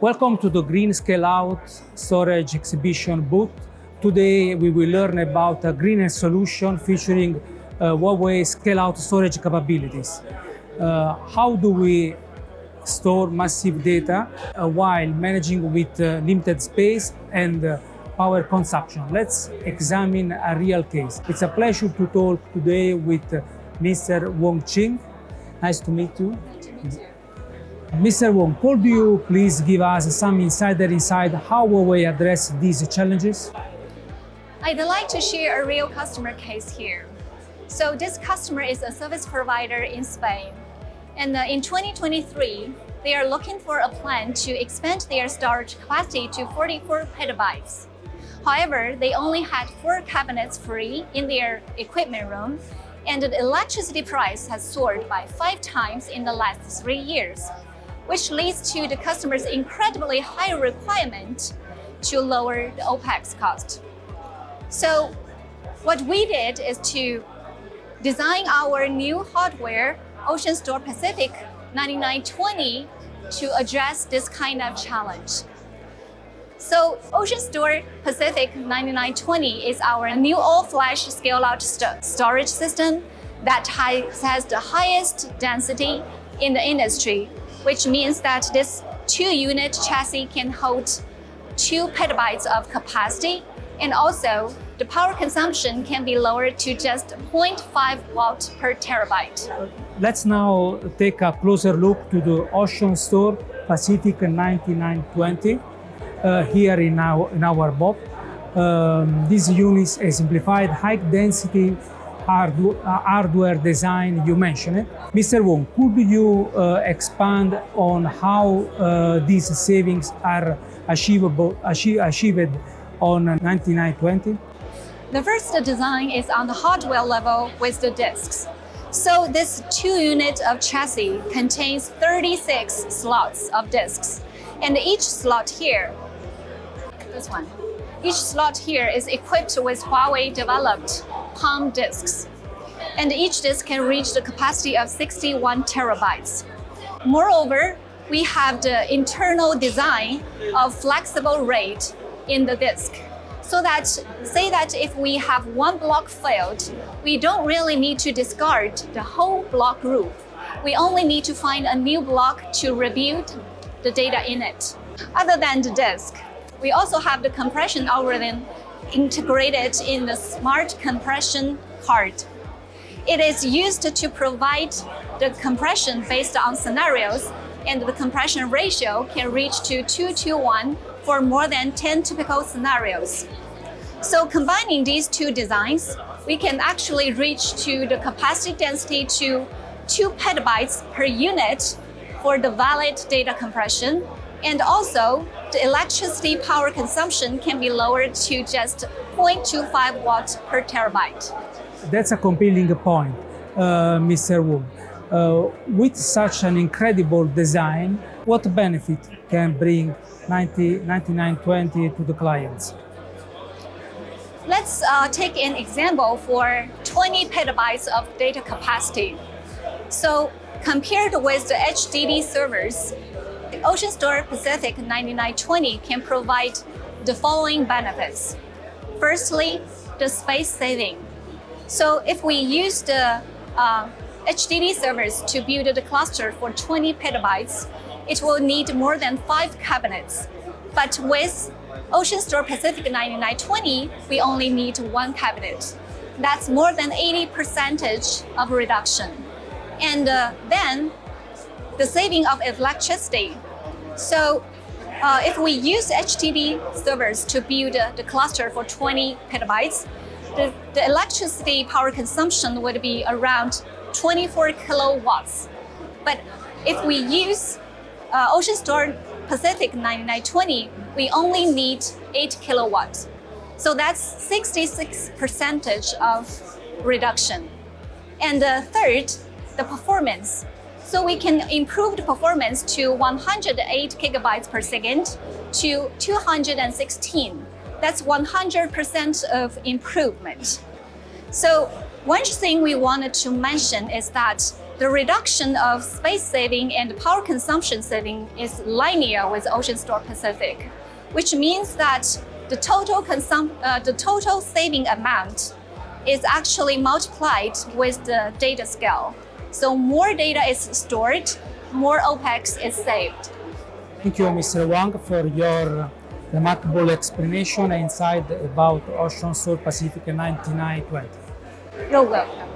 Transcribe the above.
Welcome to the Green Scale-Out Storage exhibition booth. Today we will learn about a greener solution featuring Huawei scale-out storage capabilities. How do we store massive data while managing with limited space and power consumption? Let's examine a real case. It's a pleasure to talk today with Mr. Wang Qing. Nice to meet you. Nice to meet you. Mr. Wang, could you please give us some insight how Huawei address these challenges? I'd like to share a real customer case here. So this customer is a service provider in Spain. And in 2023, they are looking for a plan to expand their storage capacity to 44 petabytes. However, they only had 4 cabinets free in their equipment room, and the electricity price has soared by 5 times in the last 3 years, which leads to the customer's incredibly high requirement to lower the OPEX cost. So what we did is to design our new hardware, OceanStor Pacific 9920, to address this kind of challenge. So OceanStor Pacific 9920 is our new all-flash scale-out storage system that has the highest density in the industry, which means that this 2-unit chassis can hold 2 petabytes of capacity, and also the power consumption can be lowered to just 0.5 watt per terabyte. Let's now take a closer look to the OceanStor Pacific 9920 here in our booth. This unit is simplified high-density hardware design you mentioned. Mr. Wang, could you expand on how these savings are achieved on 9920? The first design is on the hardware level with the disks. So this 2-unit of chassis contains 36 slots of disks, and each slot here, each slot here is equipped with Huawei developed Palm disks, and each disk can reach the capacity of 61 terabytes. Moreover, we have the internal design of flexible RAID in the disk, so that say that if we have one block failed, we don't really need to discard the whole block group. We only need to find a new block to rebuild the data in it. Other than the disk, we also have the compression algorithm integrated in the smart compression card. It is used to provide the compression based on scenarios, and the compression ratio can reach to 2:1 for more than 10 typical scenarios. So combining these 2 designs, we can actually reach to the capacity density to 2 petabytes per unit for the valid data compression, and also the electricity power consumption can be lowered to just 0.25 watts per terabyte. That's a compelling point, Mr. Wu. With such an incredible design, what benefit can bring 9920 to the clients? Let's take an example for 20 petabytes of data capacity. So compared with the HDD servers, OceanStor Pacific 9920 can provide the following benefits. Firstly, the space saving. So if we use the HDD servers to build the cluster for 20 petabytes, it will need more than 5 cabinets. But with OceanStor Pacific 9920, we only need 1 cabinet. That's more than 80% of reduction. And then the saving of electricity. So if we use HDD servers to build the cluster for 20 petabytes, the electricity power consumption would be around 24 kilowatts. But if we use OceanStor Pacific 9920, we only need 8 kilowatts. So that's 66% of reduction. And third, the performance. So we can improve the performance to 108 gigabytes per second to 216. That's 100% of improvement. So one thing we wanted to mention is that The reduction of space saving and power consumption saving is linear with OceanStor Pacific, which means that the total saving amount is actually multiplied with the data scale. So more data is stored, more OPEX is saved. Thank you, Mr. Wang, for your remarkable explanation and insight about OceanStor Pacific 9920. You're welcome.